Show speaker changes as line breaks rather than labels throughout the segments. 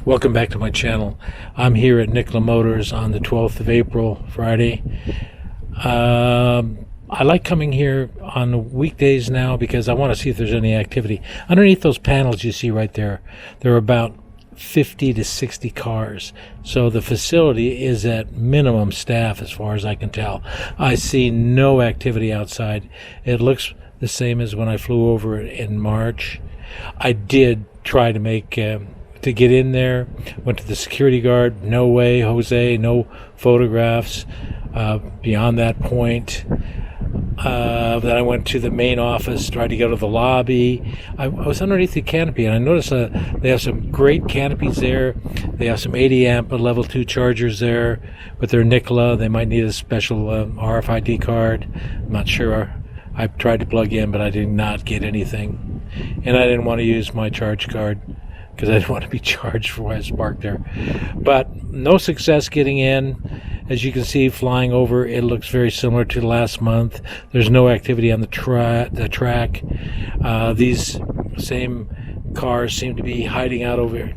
Welcome back to my channel. I'm here at Nikola Motors on the 12th of April, Friday. I like coming here on weekdays now because I want to see if there's any activity. Underneath those panels you see right there, there are about 50 to 60 cars. So the facility is at minimum staff as far as I can tell. I see no activity outside. It looks the same as when I flew over in March. I did try to make... to get in there, went to the security guard, no way, Jose, no photographs beyond that point. Then I went to the main office, tried to go to the lobby. I was underneath the canopy, and I noticed they have some great canopies there. They have some 80 amp level 2 chargers there, but they're Nikola. They might need a special RFID card. I'm not sure. I tried to plug in, but I did not get anything. And I didn't want to use my charge card, because I didn't want to be charged for why I was parked there. But no success getting in. As you can see, flying over, it looks very similar to last month. There's no activity on the track. These same cars seem to be hiding out over here.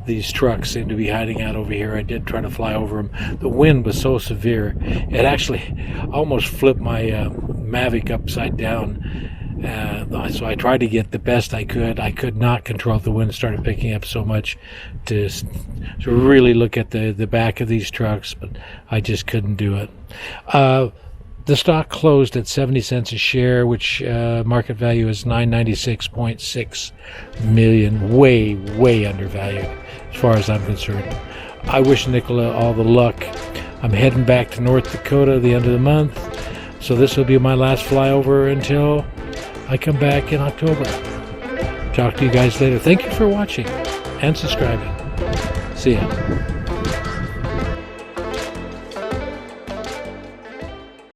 These trucks seem to be hiding out over here. I did try to fly over them. The wind was so severe, it actually almost flipped my Mavic upside down. So I tried to get the best I could. I could not control the wind. Started picking up so much to really look at the back of these trucks, but I just couldn't do it. The stock closed at 70 cents a share, which market value is $996.6 million. Way undervalued as far as I'm concerned. I wish Nikola all the luck. I'm heading back to North Dakota at the end of the month, so this will be my last flyover until I come back in October. Talk to you guys later. Thank you for watching and subscribing. See ya.